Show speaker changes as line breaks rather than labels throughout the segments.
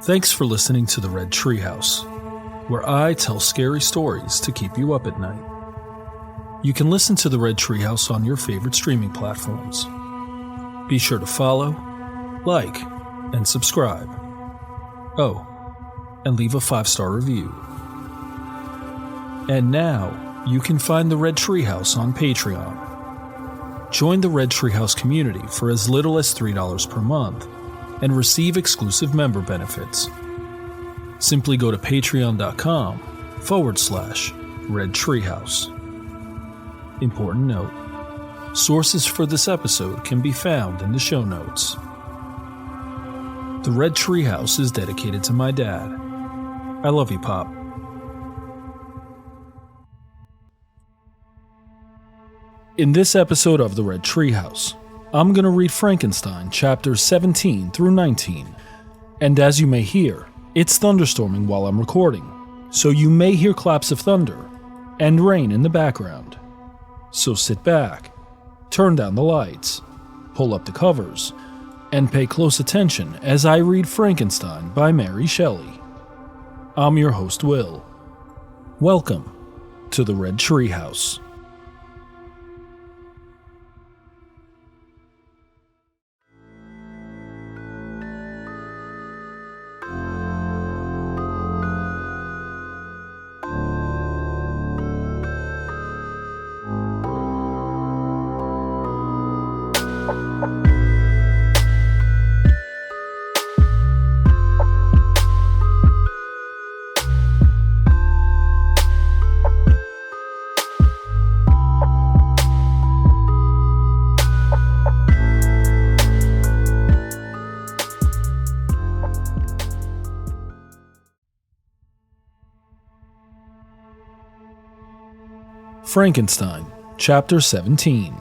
Thanks for listening to the Red Treehouse, where I tell scary stories to keep you up at night. You can listen to the Red Treehouse on your favorite streaming platforms. Be sure to follow, like, and subscribe. Oh, and leave a 5-star review. And now, you can find the Red Treehouse on Patreon. Join the Red Treehouse community for as little as $3 per month and receive exclusive member benefits. Simply go to patreon.com/Red Treehouse. Important note: sources for this episode can be found in the show notes. The Red Treehouse is dedicated to my dad. I love you, Pop. In this episode of the Red Treehouse, I'm going to read Frankenstein chapters 17 through 19. And as you may hear, it's thunderstorming while I'm recording, so you may hear claps of thunder and rain in the background. So sit back, turn down the lights, pull up the covers, and pay close attention as I read Frankenstein by Mary Shelley. I'm your host, Will. Welcome to the Red Treehouse. Frankenstein, Chapter 17.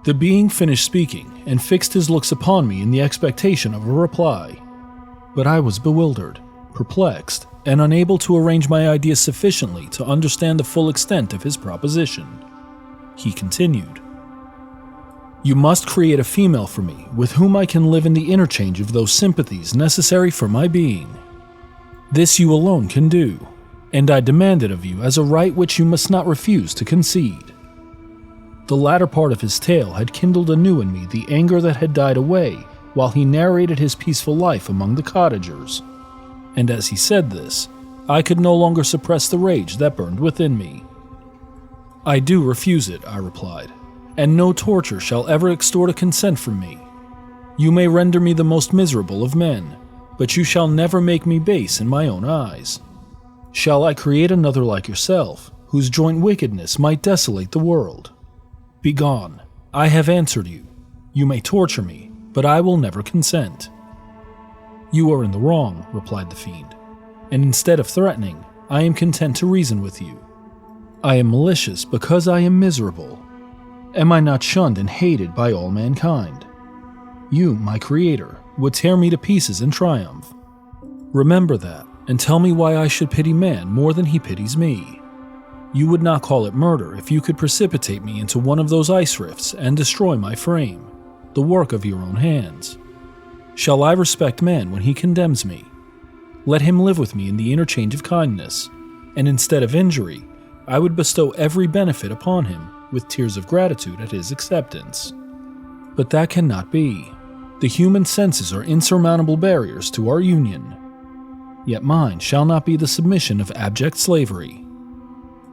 The being finished speaking and fixed his looks upon me in the expectation of a reply. But I was bewildered, perplexed, and unable to arrange my ideas sufficiently to understand the full extent of his proposition. He continued, "You must create a female for me with whom I can live in the interchange of those sympathies necessary for my being. This you alone can do, and I demand it of you as a right which you must not refuse to concede." The latter part of his tale had kindled anew in me the anger that had died away while he narrated his peaceful life among the cottagers, and as he said this, I could no longer suppress the rage that burned within me. "I do refuse it," I replied, "and no torture shall ever extort a consent from me. You may render me the most miserable of men, but you shall never make me base in my own eyes. Shall I create another like yourself, whose joint wickedness might desolate the world? Begone, I have answered you. You may torture me, but I will never consent." "You are in the wrong," replied the fiend, "and instead of threatening, I am content to reason with you. I am malicious because I am miserable. Am I not shunned and hated by all mankind? You, my creator, would tear me to pieces in triumph. Remember that, and tell me why I should pity man more than he pities me. You would not call it murder if you could precipitate me into one of those ice rifts and destroy my frame, the work of your own hands. Shall I respect man when he condemns me? Let him live with me in the interchange of kindness, and instead of injury, I would bestow every benefit upon him with tears of gratitude at his acceptance. But that cannot be. The human senses are insurmountable barriers to our union. Yet mine shall not be the submission of abject slavery.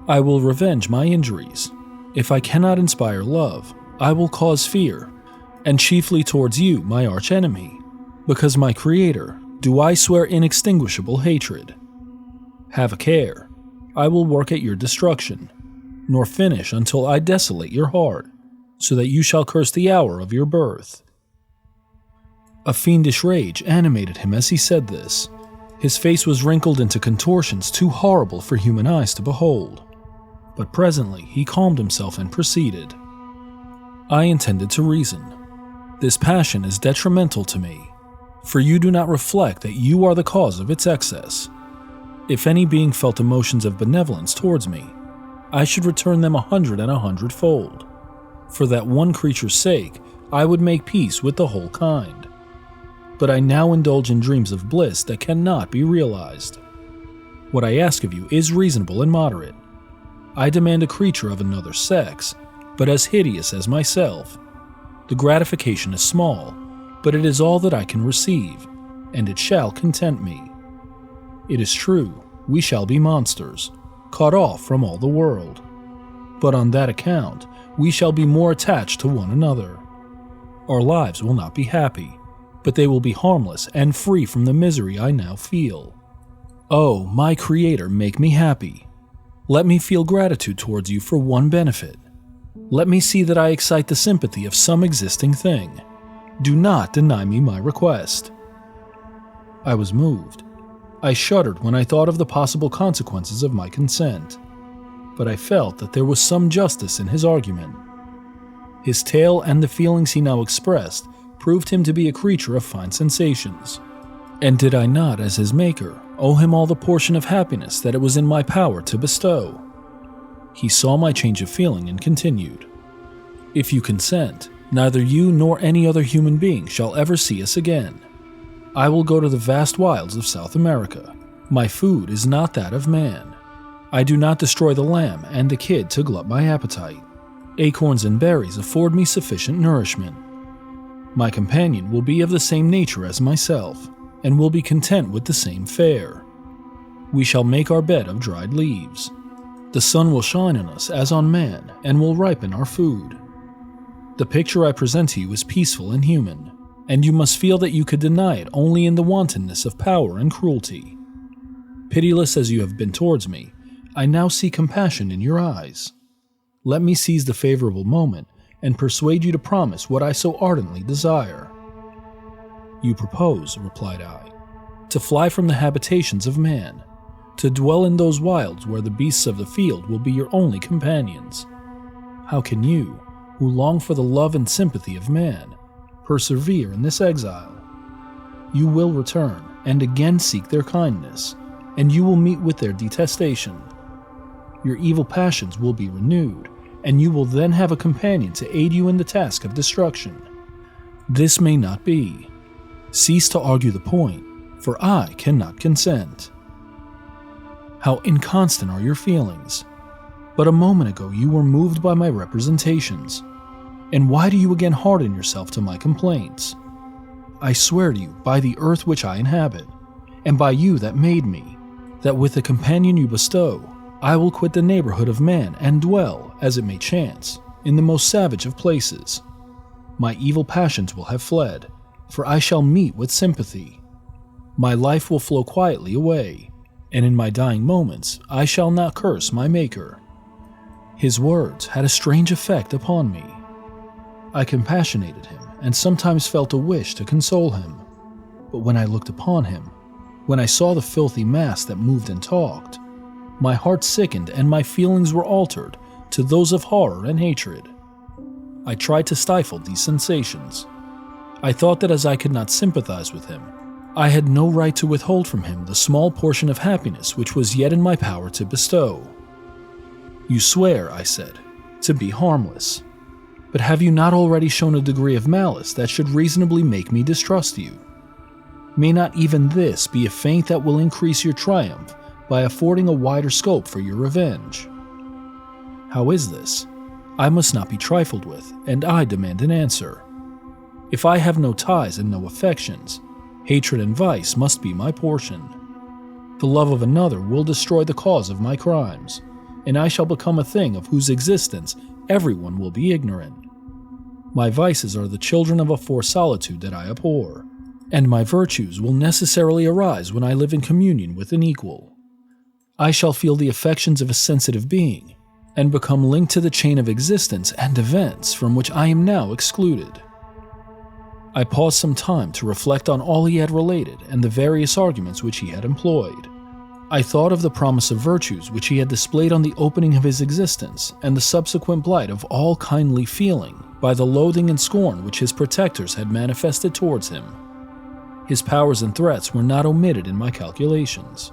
I will revenge my injuries. If I cannot inspire love, I will cause fear, and chiefly towards you, my archenemy, because my creator, do I swear inextinguishable hatred. Have a care. I will work at your destruction, nor finish until I desolate your heart, so that you shall curse the hour of your birth." A fiendish rage animated him as he said this. His face was wrinkled into contortions too horrible for human eyes to behold. But presently he calmed himself and proceeded. "I intended to reason. This passion is detrimental to me, for you do not reflect that you are the cause of its excess. If any being felt emotions of benevolence towards me, I should return them 100 and 100-fold. For that one creature's sake, I would make peace with the whole kind. but I now indulge in dreams of bliss that cannot be realized. What I ask of you is reasonable and moderate. I demand a creature of another sex, but as hideous as myself. The gratification is small, but it is all that I can receive, and it shall content me. It is true, we shall be monsters, cut off from all the world. But on that account, we shall be more attached to one another. Our lives will not be happy, but they will be harmless and free from the misery I now feel. Oh, my Creator, make me happy. Let me feel gratitude towards you for one benefit. Let me see that I excite the sympathy of some existing thing. Do not deny me my request. I was moved. I shuddered when I thought of the possible consequences of my consent, but I felt that there was some justice in his argument. His tale and the feelings he now expressed proved him to be a creature of fine sensations. And did I not, as his maker, owe him all the portion of happiness that it was in my power to bestow? He saw my change of feeling and continued, "If you consent, neither you nor any other human being shall ever see us again. I will go to the vast wilds of South America. My food is not that of man. I do not destroy the lamb and the kid to glut my appetite. Acorns and berries afford me sufficient nourishment. My companion will be of the same nature as myself, and will be content with the same fare. We shall make our bed of dried leaves. The sun will shine on us as on man, and will ripen our food. The picture I present to you is peaceful and human, and you must feel that you could deny it only in the wantonness of power and cruelty. Pitiless as you have been towards me, I now see compassion in your eyes. Let me seize the favorable moment and persuade you to promise what I so ardently desire." "You propose," replied I, "to fly from the habitations of man, to dwell in those wilds where the beasts of the field will be your only companions. How can you, who long for the love and sympathy of man, persevere in this exile? You will return and again seek their kindness, and you will meet with their detestation. Your evil passions will be renewed, and you will then have a companion to aid you in the task of destruction. This may not be. Cease to argue the point, for I cannot consent. How inconstant are your feelings! But a moment ago you were moved by my representations. And why do you again harden yourself to my complaints? I swear to you by the earth which I inhabit, and by you that made me, that with the companion you bestow, I will quit the neighborhood of man and dwell, as it may chance, in the most savage of places. My evil passions will have fled, for I shall meet with sympathy. My life will flow quietly away, and in my dying moments I shall not curse my Maker." His words had a strange effect upon me. I compassionated him and sometimes felt a wish to console him. But when I looked upon him, when I saw the filthy mass that moved and talked, my heart sickened and my feelings were altered to those of horror and hatred. I tried to stifle these sensations. I thought that as I could not sympathize with him, I had no right to withhold from him the small portion of happiness which was yet in my power to bestow. "You swear," I said, "to be harmless. But have you not already shown a degree of malice that should reasonably make me distrust you? May not even this be a feint that will increase your triumph by affording a wider scope for your revenge? How is this? I must not be trifled with, and I demand an answer. If I have no ties and no affections, hatred and vice must be my portion. The love of another will destroy the cause of my crimes, and I shall become a thing of whose existence everyone will be ignorant. My vices are the children of a forced solitude that I abhor, and my virtues will necessarily arise when I live in communion with an equal. I shall feel the affections of a sensitive being, and become linked to the chain of existence and events from which I am now excluded." I paused some time to reflect on all he had related and the various arguments which he had employed. I thought of the promise of virtues which he had displayed on the opening of his existence, and the subsequent blight of all kindly feeling by the loathing and scorn which his protectors had manifested towards him. His powers and threats were not omitted in my calculations.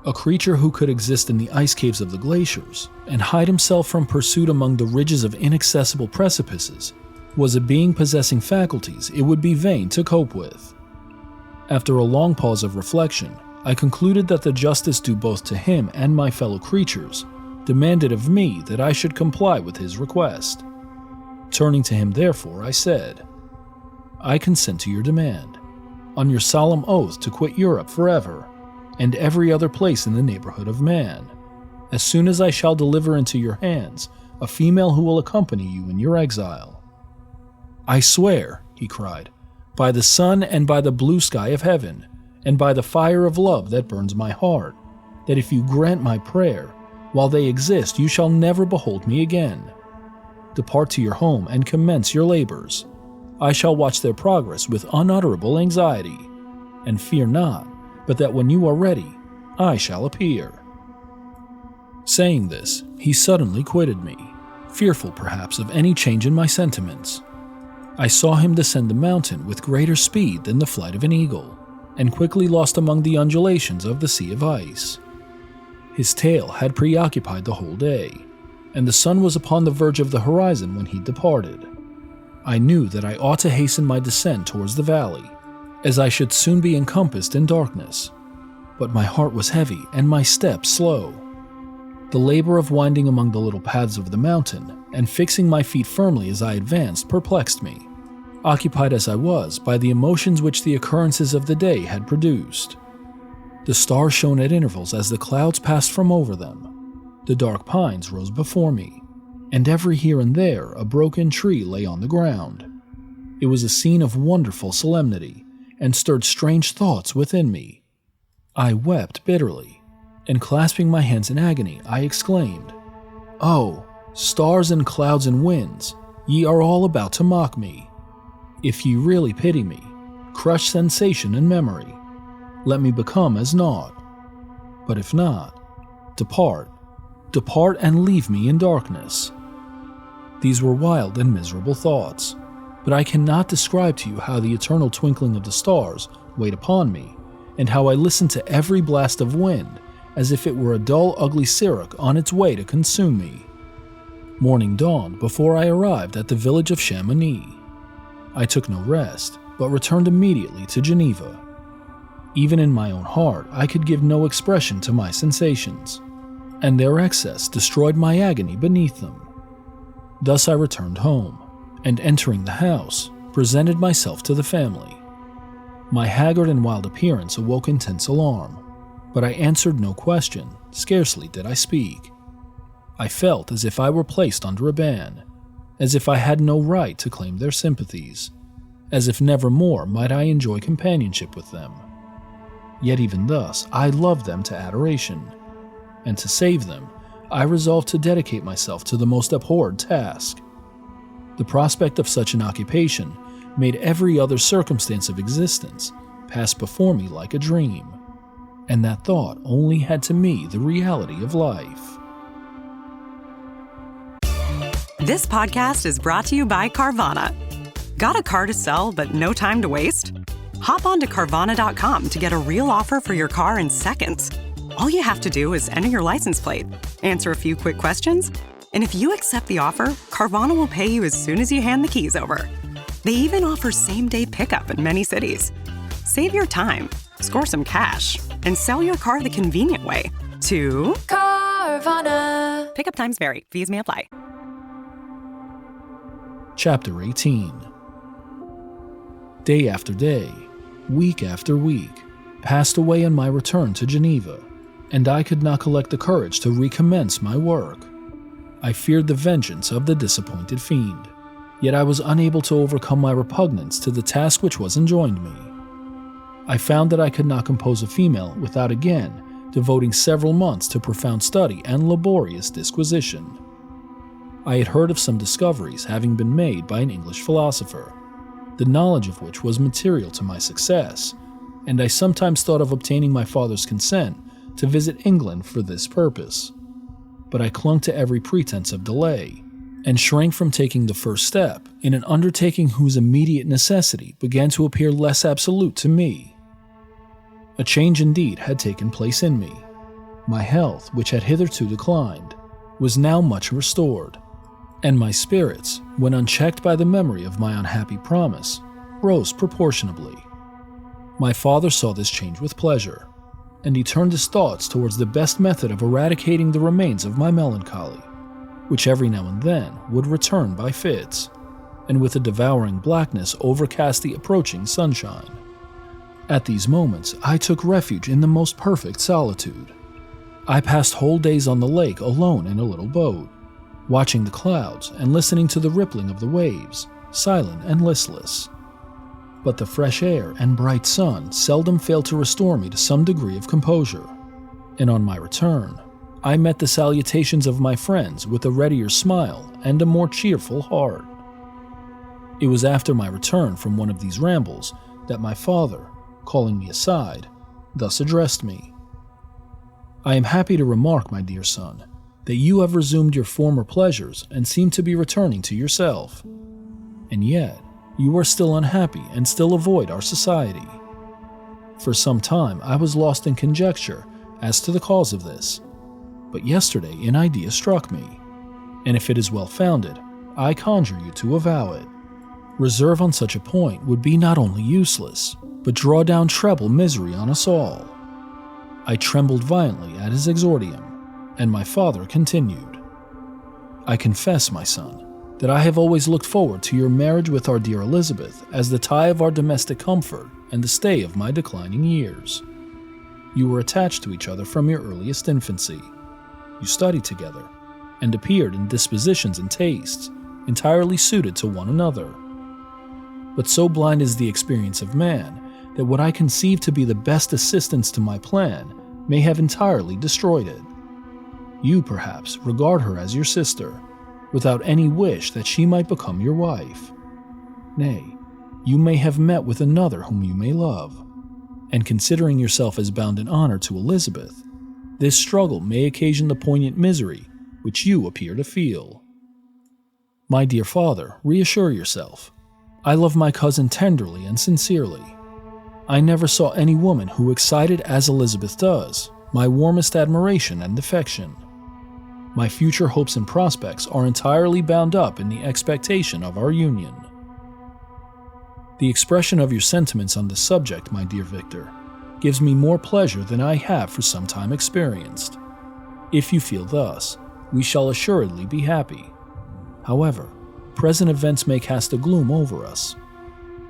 A creature who could exist in the ice caves of the glaciers and hide himself from pursuit among the ridges of inaccessible precipices was a being possessing faculties it would be vain to cope with. After a long pause of reflection, I concluded that the justice due both to him and my fellow creatures demanded of me that I should comply with his request. Turning to him, therefore, I said, "I consent to your demand, on your solemn oath to quit Europe forever, and every other place in the neighborhood of man, as soon as I shall deliver into your hands a female who will accompany you in your exile." "I swear," he cried, "by the sun and by the blue sky of heaven, and by the fire of love that burns my heart, that if you grant my prayer, while they exist you shall never behold me again. Depart to your home and commence your labors. I shall watch their progress with unutterable anxiety, and fear not, but that when you are ready, I shall appear." Saying this, he suddenly quitted me, fearful perhaps of any change in my sentiments. I saw him descend the mountain with greater speed than the flight of an eagle, and quickly lost among the undulations of the sea of ice. His tale had preoccupied the whole day, and the sun was upon the verge of the horizon when he departed. I knew that I ought to hasten my descent towards the valley, as I should soon be encompassed in darkness, but my heart was heavy and my steps slow. The labor of winding among the little paths of the mountain and fixing my feet firmly as I advanced perplexed me, occupied as I was by the emotions which the occurrences of the day had produced. The stars shone at intervals as the clouds passed from over them. The dark pines rose before me, and every here and there a broken tree lay on the ground. It was a scene of wonderful solemnity, and stirred strange thoughts within me. I wept bitterly, and clasping my hands in agony, I exclaimed, "Oh, stars and clouds and winds, ye are all about to mock me. If ye really pity me, crush sensation and memory. Let me become as naught. But if not, depart and leave me in darkness." These were wild and miserable thoughts, but I cannot describe to you how the eternal twinkling of the stars weighed upon me, and how I listened to every blast of wind as if it were a dull, ugly siroc on its way to consume me. Morning dawned before I arrived at the village of Chamonix. I took no rest, but returned immediately to Geneva. Even in my own heart, I could give no expression to my sensations, and their excess destroyed my agony beneath them. Thus I returned home, and entering the house, presented myself to the family. My haggard and wild appearance awoke intense alarm, but I answered no question, scarcely did I speak. I felt as if I were placed under a ban, as if I had no right to claim their sympathies, as if never more might I enjoy companionship with them. Yet even thus, I loved them to adoration, and to save them, I resolved to dedicate myself to the most abhorred task. The prospect of such an occupation made every other circumstance of existence pass before me like a dream, and that thought only had to me the reality of life.
This podcast is brought to you by Carvana. Got a car to sell but no time to waste? Hop on to Carvana.com to get a real offer for your car in seconds. All you have to do is enter your license plate, answer a few quick questions, and if you accept the offer, Carvana will pay you as soon as you hand the keys over. They even offer same-day pickup in many cities. Save your time, score some cash, and sell your car the convenient way to Carvana. Pickup times vary. Fees may apply.
Chapter 18. Day after day, week after week, passed away on my return to Geneva, and I could not collect the courage to recommence my work. I feared the vengeance of the disappointed fiend, yet I was unable to overcome my repugnance to the task which was enjoined me. I found that I could not compose a female without again devoting several months to profound study and laborious disquisition. I had heard of some discoveries having been made by an English philosopher, the knowledge of which was material to my success, and I sometimes thought of obtaining my father's consent to visit England for this purpose. But I clung to every pretense of delay, and shrank from taking the first step in an undertaking whose immediate necessity began to appear less absolute to me. A change indeed had taken place in me. My health, which had hitherto declined, was now much restored, and my spirits, when unchecked by the memory of my unhappy promise, rose proportionably. My father saw this change with pleasure, and he turned his thoughts towards the best method of eradicating the remains of my melancholy, which every now and then would return by fits, and with a devouring blackness overcast the approaching sunshine. At these moments, I took refuge in the most perfect solitude. I passed whole days on the lake alone in a little boat, watching the clouds and listening to the rippling of the waves, silent and listless. But the fresh air and bright sun seldom failed to restore me to some degree of composure, and on my return, I met the salutations of my friends with a readier smile and a more cheerful heart. It was after my return from one of these rambles that my father, calling me aside, thus addressed me. "I am happy to remark, my dear son, that you have resumed your former pleasures and seem to be returning to yourself. And yet, you are still unhappy and still avoid our society. For some time I was lost in conjecture as to the cause of this, but yesterday an idea struck me, and if it is well founded, I conjure you to avow it. Reserve on such a point would be not only useless, but draw down treble misery on us all." I trembled violently at his exordium, and my father continued, "I confess, my son, that I have always looked forward to your marriage with our dear Elizabeth as the tie of our domestic comfort and the stay of my declining years. You were attached to each other from your earliest infancy. You studied together, and appeared in dispositions and tastes entirely suited to one another. But so blind is the experience of man that what I conceive to be the best assistance to my plan may have entirely destroyed it. You, perhaps, regard her as your sister, without any wish that she might become your wife. Nay, you may have met with another whom you may love, and considering yourself as bound in honor to Elizabeth, this struggle may occasion the poignant misery which you appear to feel. My dear father, reassure yourself. I love my cousin tenderly and sincerely. I never saw any woman who excited as Elizabeth does my warmest admiration and affection. My future hopes and prospects are entirely bound up in the expectation of our union. The expression of your sentiments on this subject, my dear Victor, gives me more pleasure than I have for some time experienced. If you feel thus, we shall assuredly be happy. However, present events may cast a gloom over us.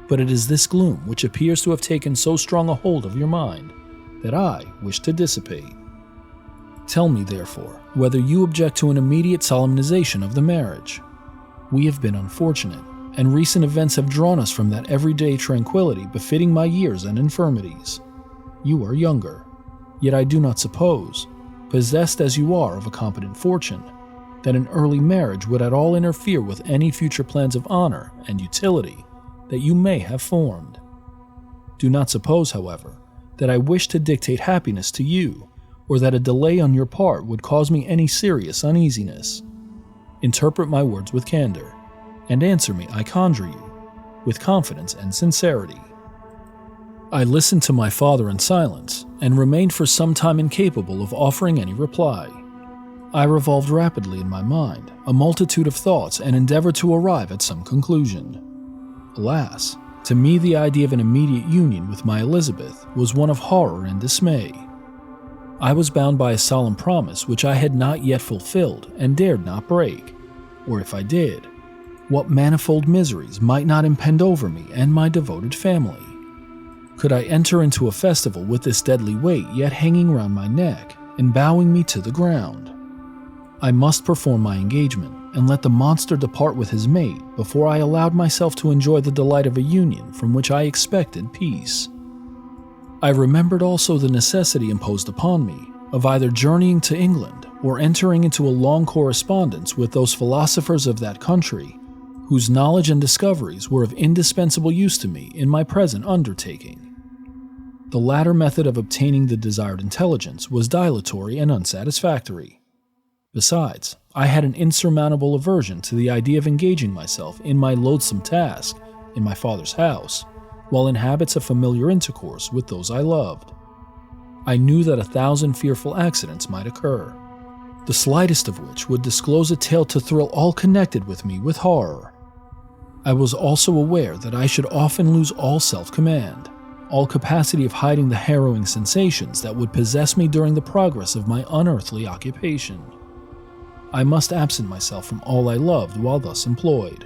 But it is this gloom which appears to have taken so strong a hold of your mind that I wish to dissipate. Tell me, therefore, whether you object to an immediate solemnization of the marriage. We have been unfortunate, and recent events have drawn us from that everyday tranquility befitting my years and infirmities. You are younger, yet I do not suppose, possessed as you are of a competent fortune, that an early marriage would at all interfere with any future plans of honor and utility that you may have formed. Do not suppose, however, that I wish to dictate happiness to you, or that a delay on your part would cause me any serious uneasiness. Interpret my words with candor, and answer me, I conjure you, with confidence and sincerity." I listened to my father in silence, and remained for some time incapable of offering any reply. I revolved rapidly in my mind a multitude of thoughts and endeavored to arrive at some conclusion. Alas, to me the idea of an immediate union with my Elizabeth was one of horror and dismay. I was bound by a solemn promise which I had not yet fulfilled and dared not break, or if I did, what manifold miseries might not impend over me and my devoted family? Could I enter into a festival with this deadly weight yet hanging round my neck and bowing me to the ground? I must perform my engagement and let the monster depart with his mate before I allowed myself to enjoy the delight of a union from which I expected peace. I remembered also the necessity imposed upon me of either journeying to England or entering into a long correspondence with those philosophers of that country whose knowledge and discoveries were of indispensable use to me in my present undertaking. The latter method of obtaining the desired intelligence was dilatory and unsatisfactory. Besides, I had an insurmountable aversion to the idea of engaging myself in my loathsome task in my father's house, while in habits of familiar intercourse with those I loved. I knew that 1,000 fearful accidents might occur, the slightest of which would disclose a tale to thrill all connected with me with horror. I was also aware that I should often lose all self-command, all capacity of hiding the harrowing sensations that would possess me during the progress of my unearthly occupation. I must absent myself from all I loved while thus employed.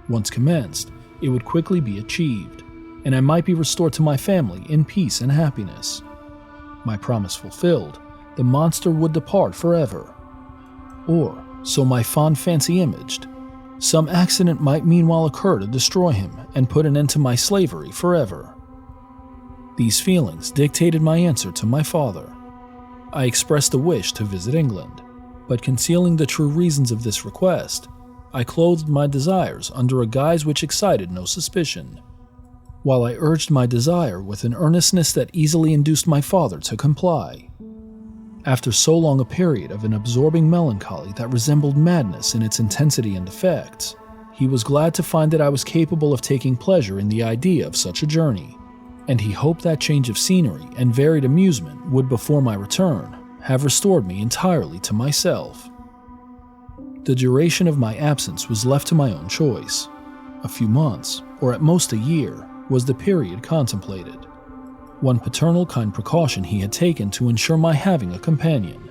Once commenced, it would quickly be achieved, and I might be restored to my family in peace and happiness. My promise fulfilled, the monster would depart forever. Or, so my fond fancy imaged, some accident might meanwhile occur to destroy him and put an end to my slavery forever. These feelings dictated my answer to my father. I expressed a wish to visit England, but concealing the true reasons of this request, I clothed my desires under a guise which excited no suspicion, while I urged my desire with an earnestness that easily induced my father to comply. After so long a period of an absorbing melancholy that resembled madness in its intensity and effects, he was glad to find that I was capable of taking pleasure in the idea of such a journey, and he hoped that change of scenery and varied amusement would, before my return, have restored me entirely to myself. The duration of my absence was left to my own choice. A few months, or at most a year, was the period contemplated. One paternal kind precaution he had taken to ensure my having a companion.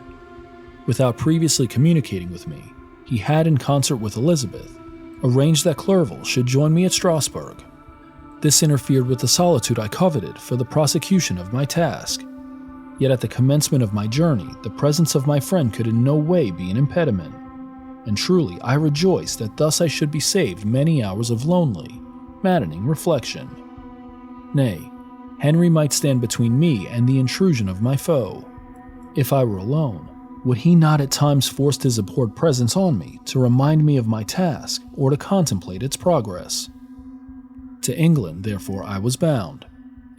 Without previously communicating with me, he had, in concert with Elizabeth, arranged that Clerval should join me at Strasbourg. This interfered with the solitude I coveted for the prosecution of my task. Yet at the commencement of my journey, the presence of my friend could in no way be an impediment, and truly I rejoiced that thus I should be saved many hours of lonely, maddening reflection. Nay, Henry might stand between me and the intrusion of my foe. If I were alone, would he not at times force his abhorred presence on me to remind me of my task or to contemplate its progress? To England, therefore, I was bound,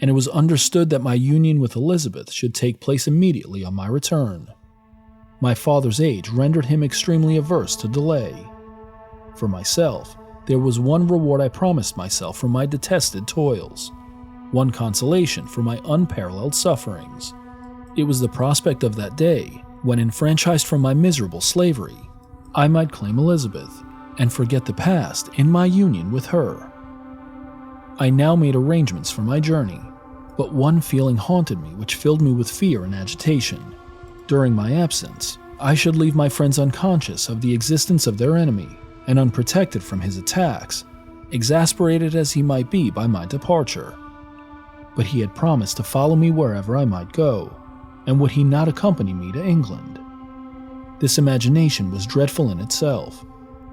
and it was understood that my union with Elizabeth should take place immediately on my return. My father's age rendered him extremely averse to delay. For myself, there was one reward I promised myself for my detested toils, one consolation for my unparalleled sufferings. It was the prospect of that day when, enfranchised from my miserable slavery, I might claim Elizabeth and forget the past in my union with her. I now made arrangements for my journey, but one feeling haunted me which filled me with fear and agitation. During my absence, I should leave my friends unconscious of the existence of their enemy and unprotected from his attacks, exasperated as he might be by my departure. But he had promised to follow me wherever I might go, and would he not accompany me to England? This imagination was dreadful in itself,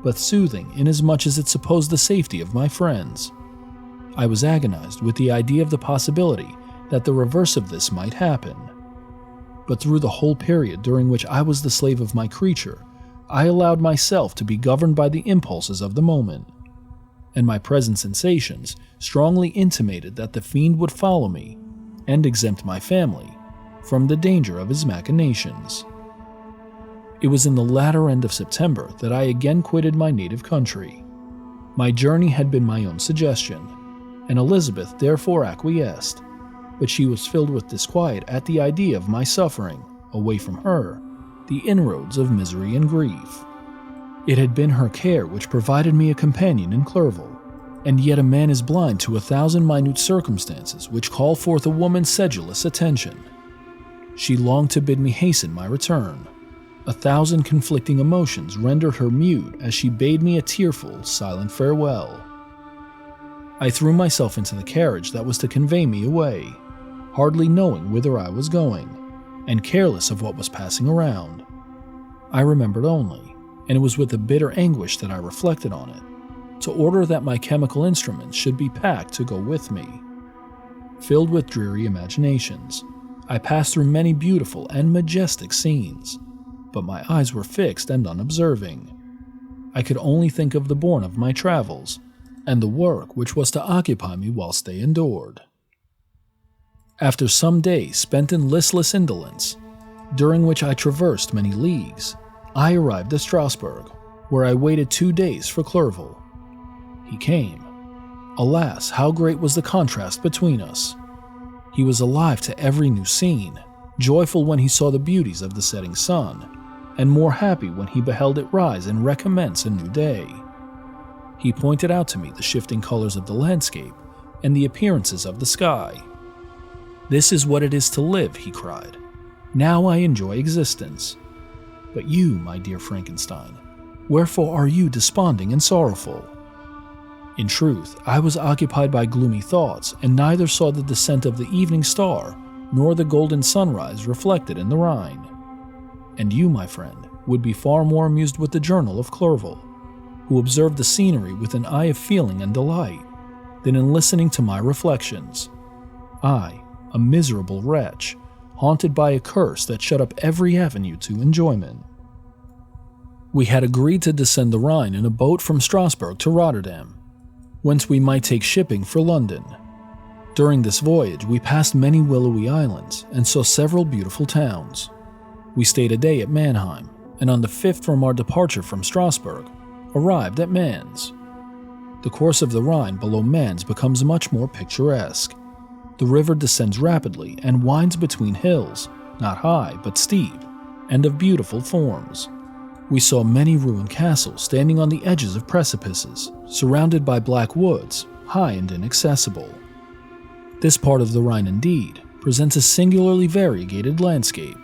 but soothing inasmuch as it supposed the safety of my friends. I was agonized with the idea of the possibility that the reverse of this might happen. But through the whole period during which I was the slave of my creature, I allowed myself to be governed by the impulses of the moment, and my present sensations strongly intimated that the fiend would follow me and exempt my family from the danger of his machinations. It was in the latter end of September that I again quitted my native country. My journey had been my own suggestion, and Elizabeth therefore acquiesced, but she was filled with disquiet at the idea of my suffering, away from her, the inroads of misery and grief. It had been her care which provided me a companion in Clerval, and yet a man is blind to 1,000 minute circumstances which call forth a woman's sedulous attention. She longed to bid me hasten my return. 1,000 conflicting emotions rendered her mute as she bade me a tearful, silent farewell. I threw myself into the carriage that was to convey me away, hardly knowing whither I was going, and careless of what was passing around. I remembered only, and it was with a bitter anguish that I reflected on it, to order that my chemical instruments should be packed to go with me. Filled with dreary imaginations, I passed through many beautiful and majestic scenes, but my eyes were fixed and unobserving. I could only think of the bourne of my travels, and the work which was to occupy me whilst they endured. After some days spent in listless indolence, during which I traversed many leagues, I arrived at Strasbourg, where I waited 2 days for Clerval. He came. Alas, how great was the contrast between us! He was alive to every new scene, joyful when he saw the beauties of the setting sun, and more happy when he beheld it rise and recommence a new day. He pointed out to me the shifting colors of the landscape and the appearances of the sky, "This is what it is to live," he cried. "Now I enjoy existence. But you, my dear Frankenstein, wherefore are you desponding and sorrowful?" In truth, I was occupied by gloomy thoughts, and neither saw the descent of the evening star nor the golden sunrise reflected in the Rhine. And you, my friend, would be far more amused with the journal of Clerval, who observed the scenery with an eye of feeling and delight, than in listening to my reflections. I, a miserable wretch, haunted by a curse that shut up every avenue to enjoyment. We had agreed to descend the Rhine in a boat from Strasbourg to Rotterdam, whence we might take shipping for London. During this voyage, we passed many willowy islands and saw several beautiful towns. We stayed a day at Mannheim, and on the 5th from our departure from Strasbourg, arrived at Mans. The course of the Rhine below Mans becomes much more picturesque. The river descends rapidly and winds between hills, not high but steep, and of beautiful forms. We saw many ruined castles standing on the edges of precipices, surrounded by black woods, high and inaccessible. This part of the Rhine, indeed, presents a singularly variegated landscape.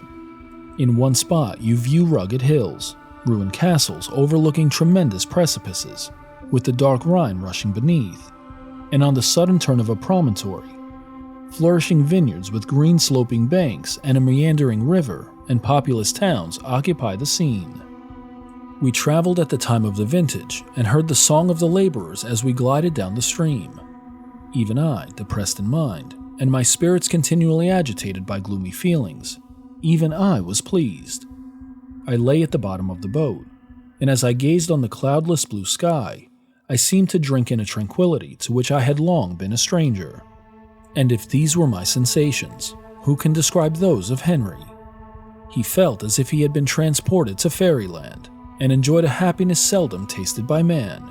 In one spot you view rugged hills, ruined castles overlooking tremendous precipices, with the dark Rhine rushing beneath, and on the sudden turn of a promontory, flourishing vineyards with green sloping banks and a meandering river and populous towns occupy the scene. We traveled at the time of the vintage and heard the song of the laborers as we glided down the stream. Even I, depressed in mind, and my spirits continually agitated by gloomy feelings, even I was pleased. I lay at the bottom of the boat, and as I gazed on the cloudless blue sky, I seemed to drink in a tranquility to which I had long been a stranger. And if these were my sensations, who can describe those of Henry? He felt as if he had been transported to fairyland, and enjoyed a happiness seldom tasted by man.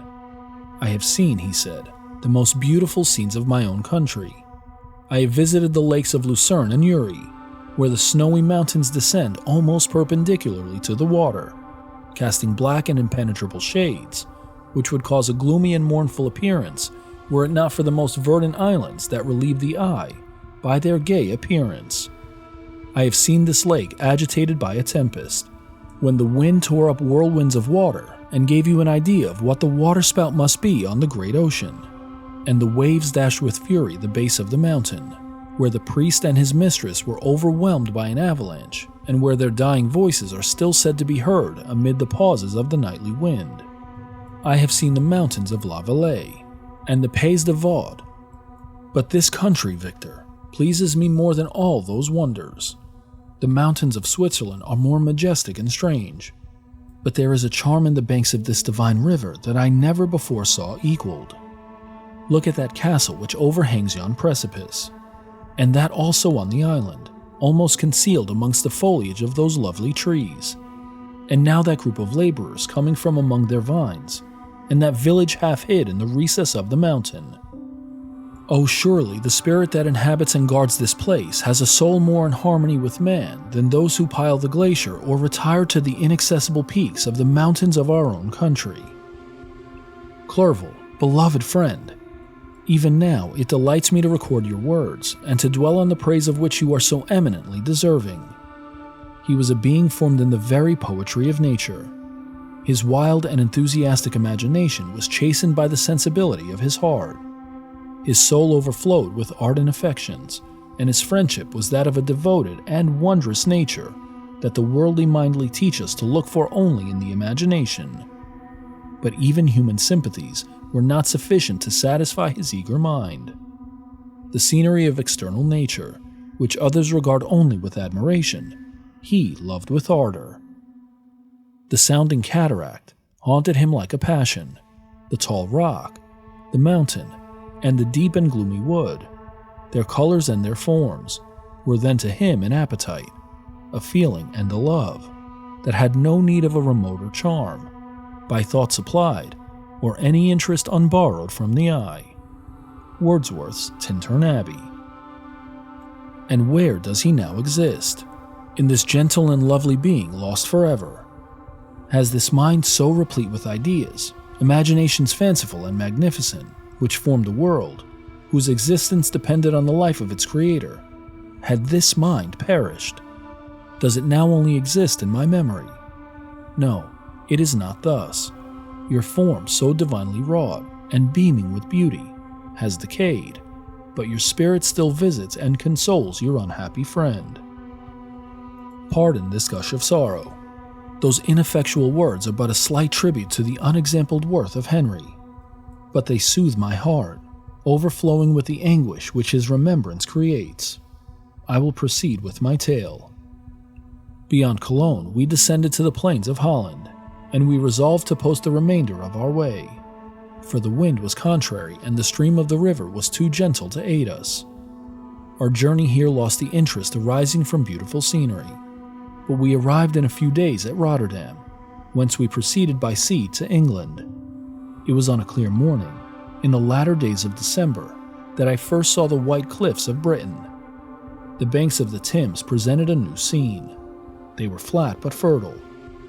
"I have seen," he said, "the most beautiful scenes of my own country. I have visited the lakes of Lucerne and Uri, where the snowy mountains descend almost perpendicularly to the water, casting black and impenetrable shades, which would cause a gloomy and mournful appearance were it not for the most verdant islands that relieve the eye by their gay appearance. I have seen this lake agitated by a tempest, when the wind tore up whirlwinds of water and gave you an idea of what the waterspout must be on the great ocean, and the waves dashed with fury the base of the mountain, where the priest and his mistress were overwhelmed by an avalanche, and where their dying voices are still said to be heard amid the pauses of the nightly wind. I have seen the mountains of La Valais, and the Pays de Vaud. But this country, Victor, pleases me more than all those wonders. The mountains of Switzerland are more majestic and strange, but there is a charm in the banks of this divine river that I never before saw equaled. Look at that castle which overhangs yon precipice, and that also on the island, almost concealed amongst the foliage of those lovely trees. And now that group of laborers coming from among their vines, and that village half hid in the recess of the mountain. Oh, surely the spirit that inhabits and guards this place has a soul more in harmony with man than those who pile the glacier or retire to the inaccessible peaks of the mountains of our own country. Clerval, beloved friend, even now it delights me to record your words and to dwell on the praise of which you are so eminently deserving. He was a being formed in the very poetry of nature. His wild and enthusiastic imagination was chastened by the sensibility of his heart. His soul overflowed with ardent affections, and his friendship was that of a devoted and wondrous nature that the worldly mindly teach us to look for only in the imagination. But even human sympathies were not sufficient to satisfy his eager mind. The scenery of external nature, which others regard only with admiration, he loved with ardor. The sounding cataract haunted him like a passion. The tall rock, the mountain, and the deep and gloomy wood, their colors and their forms, were then to him an appetite, a feeling and a love, that had no need of a remoter charm, by thought supplied, or any interest unborrowed from the eye. Wordsworth's Tintern Abbey. And where does he now exist? In this gentle and lovely being lost forever? Has this mind so replete with ideas, imaginations fanciful and magnificent, which formed a world, whose existence depended on the life of its creator, had this mind perished? Does it now only exist in my memory? No, it is not thus. Your form, so divinely wrought and beaming with beauty, has decayed, but your spirit still visits and consoles your unhappy friend. Pardon this gush of sorrow. Those ineffectual words are but a slight tribute to the unexampled worth of Henry, but they soothe my heart, overflowing with the anguish which his remembrance creates. I will proceed with my tale. Beyond Cologne, we descended to the plains of Holland, and we resolved to post the remainder of our way, for the wind was contrary and the stream of the river was too gentle to aid us. Our journey here lost the interest arising from beautiful scenery, but we arrived in a few days at Rotterdam, whence we proceeded by sea to England. It was on a clear morning, in the latter days of December, that I first saw the white cliffs of Britain. The banks of the Thames presented a new scene. They were flat but fertile,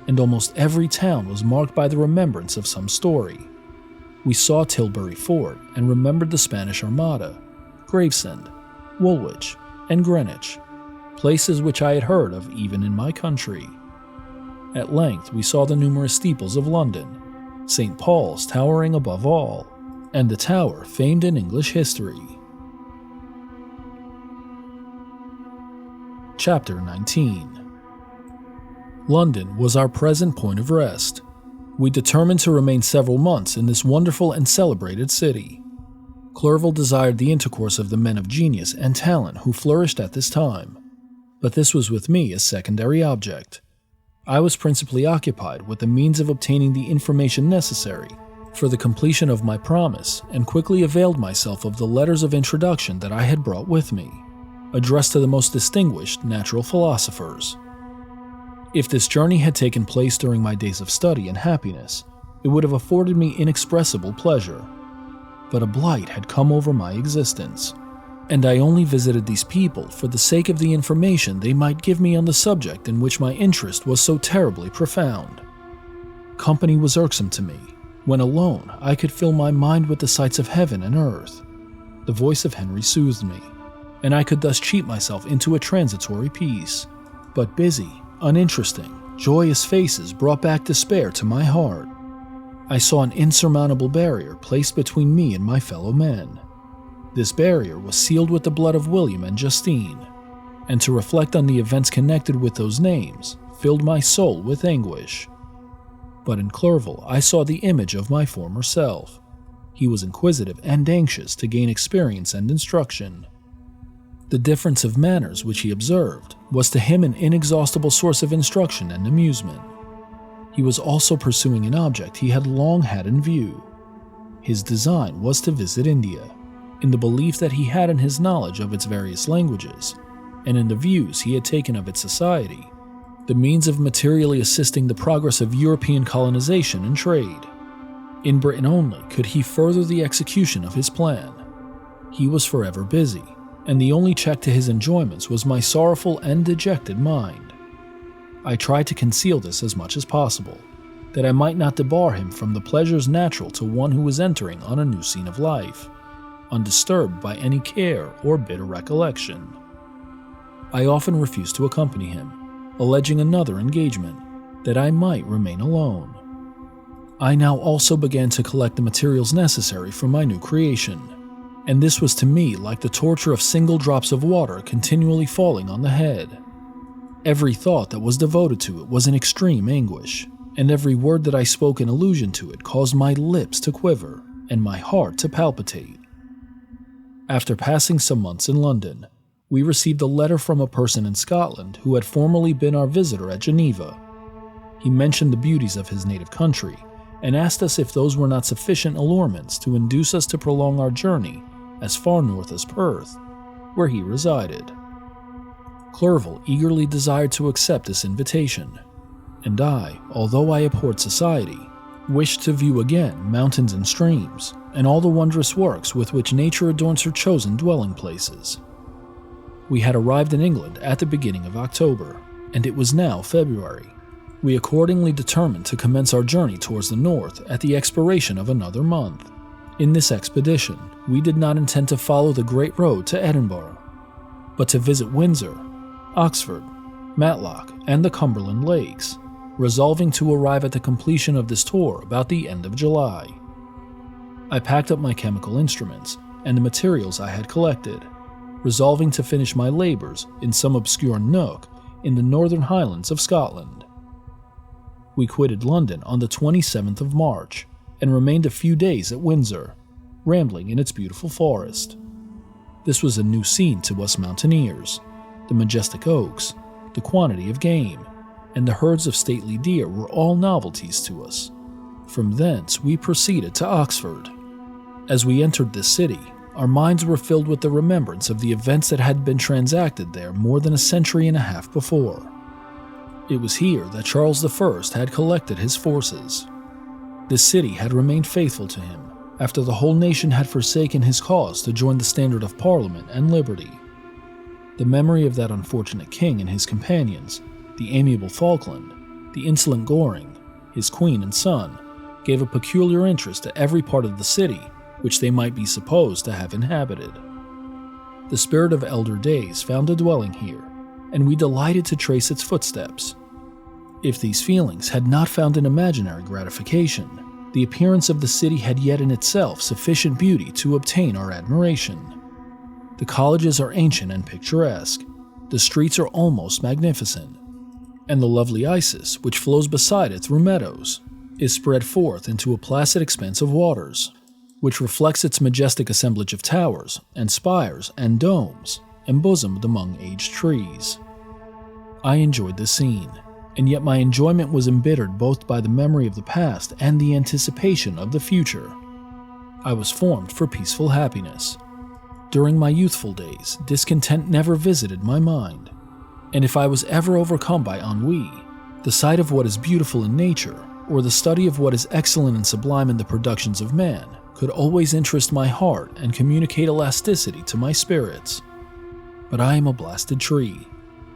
and almost every town was marked by the remembrance of some story. We saw Tilbury Fort and remembered the Spanish Armada, Gravesend, Woolwich, and Greenwich, places which I had heard of even in my country. At length we saw the numerous steeples of London, St. Paul's towering above all, and the tower famed in English history. Chapter 19. London was our present point of rest. We determined to remain several months in this wonderful and celebrated city. Clerval desired the intercourse of the men of genius and talent who flourished at this time, but this was with me a secondary object. I was principally occupied with the means of obtaining the information necessary for the completion of my promise, and quickly availed myself of the letters of introduction that I had brought with me, addressed to the most distinguished natural philosophers. If this journey had taken place during my days of study and happiness, it would have afforded me inexpressible pleasure. But a blight had come over my existence, and I only visited these people for the sake of the information they might give me on the subject in which my interest was so terribly profound. Company was irksome to me. When alone, I could fill my mind with the sights of heaven and earth. The voice of Henry soothed me, and I could thus cheat myself into a transitory peace. But busy, uninteresting, joyous faces brought back despair to my heart. I saw an insurmountable barrier placed between me and my fellow men. This barrier was sealed with the blood of William and Justine, and to reflect on the events connected with those names filled my soul with anguish. But in Clerval I saw the image of my former self. He was inquisitive and anxious to gain experience and instruction. The difference of manners which he observed was to him an inexhaustible source of instruction and amusement. He was also pursuing an object he had long had in view. His design was to visit India, in the belief that he had in his knowledge of its various languages, and in the views he had taken of its society, the means of materially assisting the progress of European colonization and trade. In Britain only could he further the execution of his plan. He was forever busy, and the only check to his enjoyments was my sorrowful and dejected mind. I tried to conceal this as much as possible, that I might not debar him from the pleasures natural to one who was entering on a new scene of life, undisturbed by any care or bitter recollection. I often refused to accompany him, alleging another engagement, that I might remain alone. I now also began to collect the materials necessary for my new creation, and this was to me like the torture of single drops of water continually falling on the head. Every thought that was devoted to it was in extreme anguish, and every word that I spoke in allusion to it caused my lips to quiver and my heart to palpitate. After passing some months in London, we received a letter from a person in Scotland who had formerly been our visitor at Geneva. He mentioned the beauties of his native country and asked us if those were not sufficient allurements to induce us to prolong our journey as far north as Perth, where he resided. Clerval eagerly desired to accept this invitation, and I, although I abhorred society, wished to view again mountains and streams, and all the wondrous works with which nature adorns her chosen dwelling places. We had arrived in England at the beginning of October, and it was now February. We accordingly determined to commence our journey towards the north at the expiration of another month. In this expedition, we did not intend to follow the great road to Edinburgh, but to visit Windsor, Oxford, Matlock, and the Cumberland Lakes, resolving to arrive at the completion of this tour about the end of July. I packed up my chemical instruments and the materials I had collected, resolving to finish my labors in some obscure nook in the northern highlands of Scotland. We quitted London on the 27th of March and remained a few days at Windsor, rambling in its beautiful forest. This was a new scene to us mountaineers. The majestic oaks, the quantity of game, and the herds of stately deer were all novelties to us. From thence we proceeded to Oxford. As we entered this city, our minds were filled with the remembrance of the events that had been transacted there more than a century and a half before. It was here that Charles I had collected his forces. This city had remained faithful to him after the whole nation had forsaken his cause to join the standard of Parliament and liberty. The memory of that unfortunate king and his companions, the amiable Falkland, the insolent Goring, his queen and son, gave a peculiar interest to every part of the city which they might be supposed to have inhabited. The spirit of elder days found a dwelling here, and we delighted to trace its footsteps. If these feelings had not found an imaginary gratification, the appearance of the city had yet in itself sufficient beauty to obtain our admiration. The colleges are ancient and picturesque, the streets are almost magnificent, and the lovely Isis, which flows beside it through meadows, is spread forth into a placid expanse of waters, which reflects its majestic assemblage of towers and spires and domes, embosomed among aged trees. I enjoyed the scene, and yet my enjoyment was embittered both by the memory of the past and the anticipation of the future. I was formed for peaceful happiness. During my youthful days, discontent never visited my mind, and if I was ever overcome by ennui, the sight of what is beautiful in nature, or the study of what is excellent and sublime in the productions of man, could always interest my heart and communicate elasticity to my spirits. But I am a blasted tree.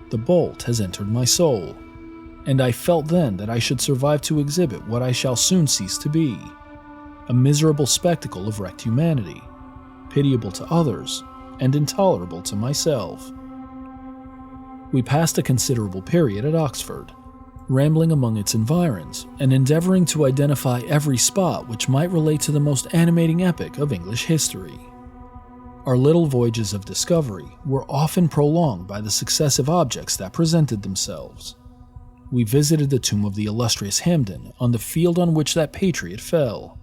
The bolt has entered my soul, and I felt then that I should survive to exhibit what I shall soon cease to be, a miserable spectacle of wrecked humanity, pitiable to others and intolerable to myself. We passed a considerable period at Oxford, rambling among its environs and endeavoring to identify every spot which might relate to the most animating epoch of English history. Our little voyages of discovery were often prolonged by the successive objects that presented themselves. We visited the tomb of the illustrious Hampden on the field on which that patriot fell.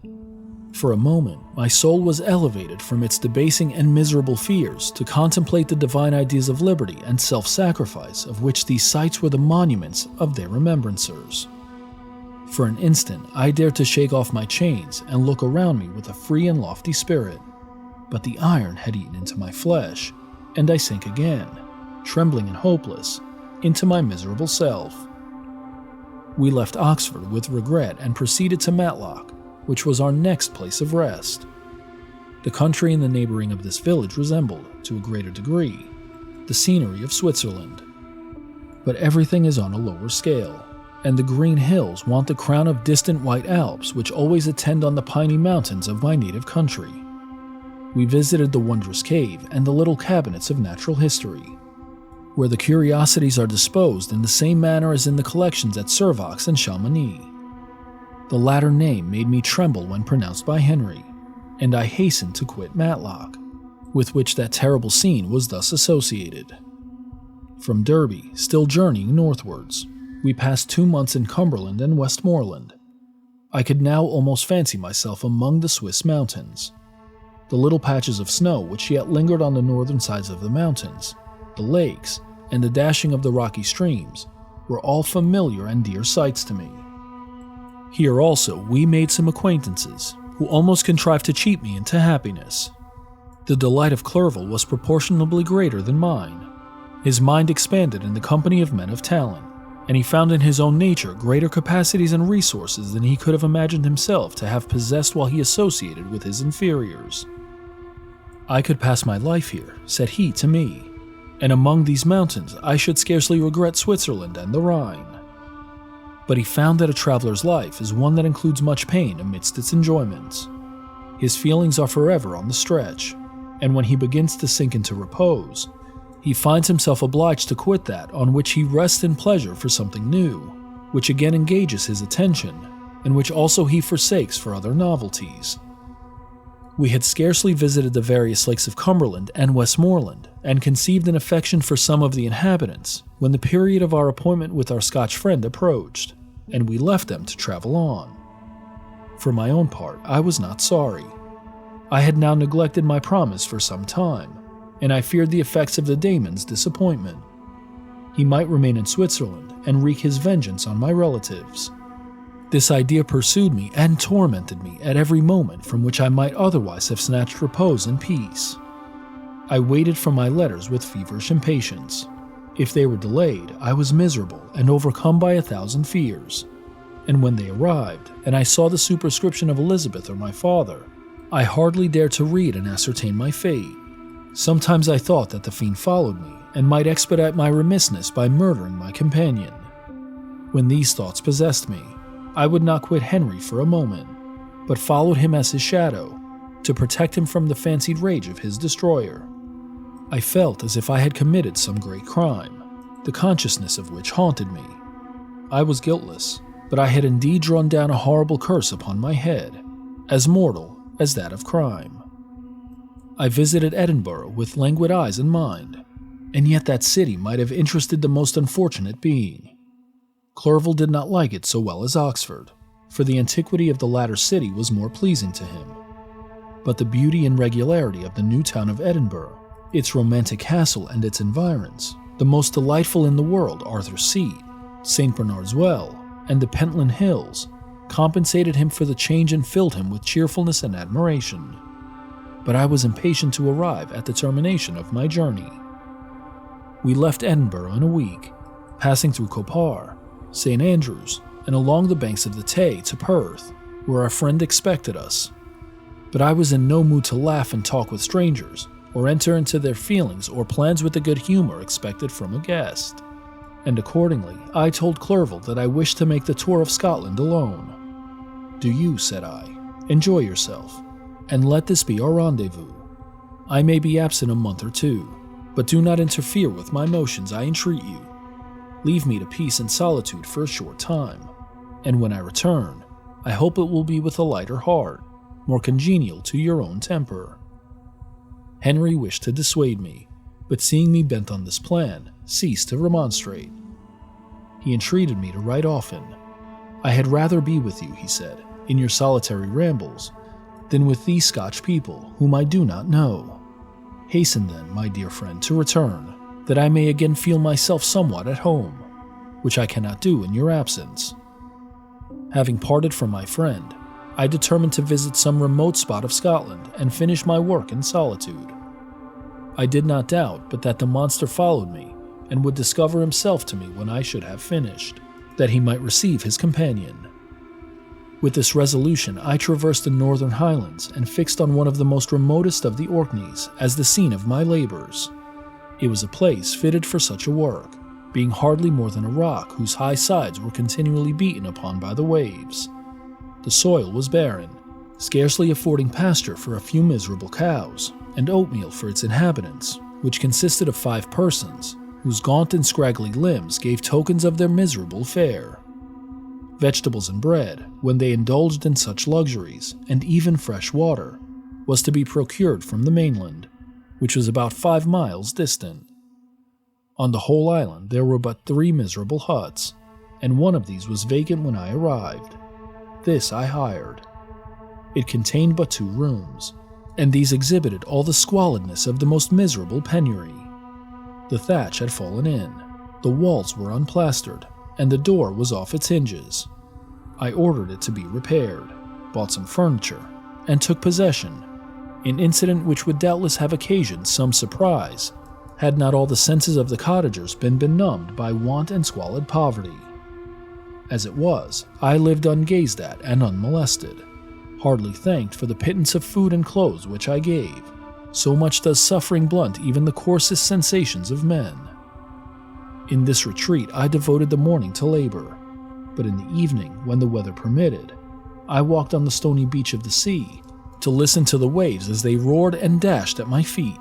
For a moment, my soul was elevated from its debasing and miserable fears to contemplate the divine ideas of liberty and self-sacrifice of which these sites were the monuments of their remembrancers. For an instant, I dared to shake off my chains and look around me with a free and lofty spirit, but the iron had eaten into my flesh, and I sank again, trembling and hopeless, into my miserable self. We left Oxford with regret and proceeded to Matlock, which was our next place of rest. The country in the neighboring of this village resembled, to a greater degree, the scenery of Switzerland. But everything is on a lower scale, and the green hills want the crown of distant white Alps which always attend on the piney mountains of my native country. We visited the wondrous cave and the little cabinets of natural history, where the curiosities are disposed in the same manner as in the collections at Servox and Chamonix. The latter name made me tremble when pronounced by Henry, and I hastened to quit Matlock, with which that terrible scene was thus associated. From Derby, still journeying northwards, we passed 2 months in Cumberland and Westmoreland. I could now almost fancy myself among the Swiss mountains. The little patches of snow which yet lingered on the northern sides of the mountains, the lakes, and the dashing of the rocky streams were all familiar and dear sights to me. Here also we made some acquaintances who almost contrived to cheat me into happiness. The delight of Clerval was proportionably greater than mine. His mind expanded in the company of men of talent, and he found in his own nature greater capacities and resources than he could have imagined himself to have possessed while he associated with his inferiors. I could pass my life here, said he to me, and among these mountains I should scarcely regret Switzerland and the Rhine. But he found that a traveler's life is one that includes much pain amidst its enjoyments. His feelings are forever on the stretch, and when he begins to sink into repose, he finds himself obliged to quit that on which he rests in pleasure for something new, which again engages his attention, and which also he forsakes for other novelties. We had scarcely visited the various lakes of Cumberland and Westmoreland, and conceived an affection for some of the inhabitants, when the period of our appointment with our Scotch friend approached, and we left them to travel on. For my own part, I was not sorry. I had now neglected my promise for some time, and I feared the effects of the Damon's disappointment. He might remain in Switzerland and wreak his vengeance on my relatives. This idea pursued me and tormented me at every moment from which I might otherwise have snatched repose and peace. I waited for my letters with feverish impatience. If they were delayed, I was miserable and overcome by 1,000 fears. And when they arrived, and I saw the superscription of Elizabeth or my father, I hardly dared to read and ascertain my fate. Sometimes I thought that the fiend followed me and might expedite my remissness by murdering my companion. When these thoughts possessed me, I would not quit Henry for a moment, but followed him as his shadow, to protect him from the fancied rage of his destroyer. I felt as if I had committed some great crime, the consciousness of which haunted me. I was guiltless, but I had indeed drawn down a horrible curse upon my head, as mortal as that of crime. I visited Edinburgh with languid eyes and mind, and yet that city might have interested the most unfortunate being. Clerval did not like it so well as Oxford, for the antiquity of the latter city was more pleasing to him. But the beauty and regularity of the new town of Edinburgh, its romantic castle and its environs, the most delightful in the world, Arthur's Seat, St. Bernard's Well, and the Pentland Hills, compensated him for the change and filled him with cheerfulness and admiration. But I was impatient to arrive at the termination of my journey. We left Edinburgh in a week, passing through Copar, St. Andrews, and along the banks of the Tay to Perth, where our friend expected us. But I was in no mood to laugh and talk with strangers, or enter into their feelings or plans with the good humor expected from a guest. And accordingly, I told Clerval that I wished to make the tour of Scotland alone. "Do you," said I, "enjoy yourself, and let this be our rendezvous. I may be absent a month or two, but do not interfere with my motions, I entreat you. Leave me to peace and solitude for a short time, and when I return, I hope it will be with a lighter heart, more congenial to your own temper." Henry wished to dissuade me, but seeing me bent on this plan, ceased to remonstrate. He entreated me to write often. "I had rather be with you," he said, "in your solitary rambles, than with these Scotch people, whom I do not know. Hasten then, my dear friend, to return, that I may again feel myself somewhat at home, which I cannot do in your absence." Having parted from my friend, I determined to visit some remote spot of Scotland and finish my work in solitude. I did not doubt but that the monster followed me and would discover himself to me when I should have finished, that he might receive his companion. With this resolution, I traversed the northern highlands and fixed on one of the most remotest of the Orkneys as the scene of my labors. It was a place fitted for such a work, being hardly more than a rock whose high sides were continually beaten upon by the waves. The soil was barren, scarcely affording pasture for a few miserable cows, and oatmeal for its inhabitants, which consisted of 5 persons, whose gaunt and scraggly limbs gave tokens of their miserable fare. Vegetables and bread, when they indulged in such luxuries, and even fresh water, was to be procured from the mainland, which was about 5 miles distant. On the whole island there were but 3 miserable huts, and one of these was vacant when I arrived. This I hired. It contained but 2 rooms, and these exhibited all the squalidness of the most miserable penury. The thatch had fallen in, the walls were unplastered, and the door was off its hinges. I ordered it to be repaired, bought some furniture, and took possession, an incident which would doubtless have occasioned some surprise, had not all the senses of the cottagers been benumbed by want and squalid poverty. As it was, I lived ungazed at and unmolested, hardly thanked for the pittance of food and clothes which I gave. So much does suffering blunt even the coarsest sensations of men. In this retreat I devoted the morning to labor, but in the evening, when the weather permitted, I walked on the stony beach of the sea to listen to the waves as they roared and dashed at my feet.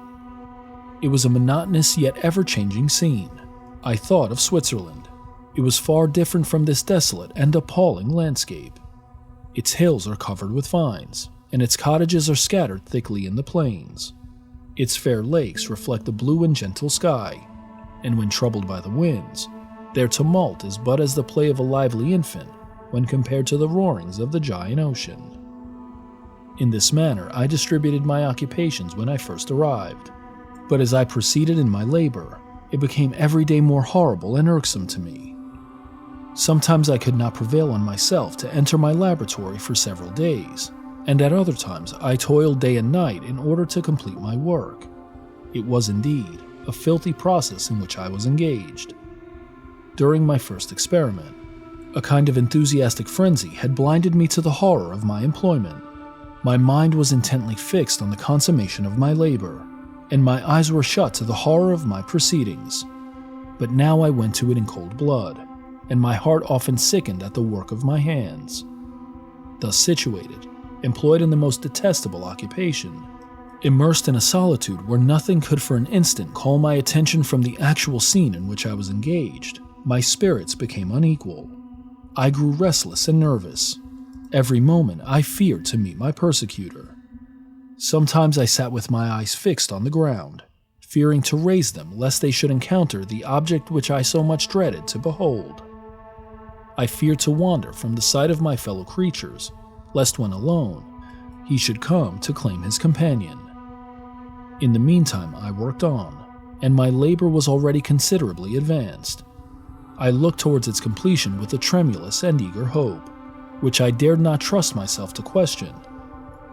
It was a monotonous yet ever-changing scene. I thought of Switzerland. It was far different from this desolate and appalling landscape. Its hills are covered with vines, and its cottages are scattered thickly in the plains. Its fair lakes reflect the blue and gentle sky, and when troubled by the winds, their tumult is but as the play of a lively infant when compared to the roarings of the giant ocean. In this manner, I distributed my occupations when I first arrived, but as I proceeded in my labor, it became every day more horrible and irksome to me. Sometimes I could not prevail on myself to enter my laboratory for several days, and at other times I toiled day and night in order to complete my work. It was indeed a filthy process in which I was engaged. During my first experiment, a kind of enthusiastic frenzy had blinded me to the horror of my employment. My mind was intently fixed on the consummation of my labor, and my eyes were shut to the horror of my proceedings. But now I went to it in cold blood, and my heart often sickened at the work of my hands. Thus situated, employed in the most detestable occupation, immersed in a solitude where nothing could for an instant call my attention from the actual scene in which I was engaged, my spirits became unequal. I grew restless and nervous. Every moment I feared to meet my persecutor. Sometimes I sat with my eyes fixed on the ground, fearing to raise them lest they should encounter the object which I so much dreaded to behold. I feared to wander from the sight of my fellow creatures, lest when alone, he should come to claim his companion. In the meantime I worked on, and my labor was already considerably advanced. I looked towards its completion with a tremulous and eager hope, which I dared not trust myself to question,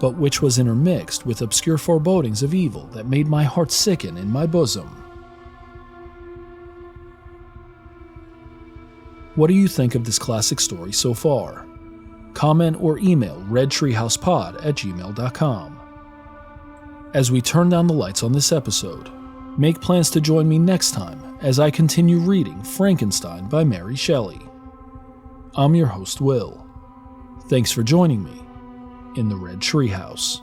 but which was intermixed with obscure forebodings of evil that made my heart sicken in my bosom. What do you think of this classic story so far? Comment or email redtreehousepod@gmail.com. As we turn down the lights on this episode, make plans to join me next time as I continue reading Frankenstein by Mary Shelley. I'm your host, Will. Thanks for joining me in the Red Treehouse.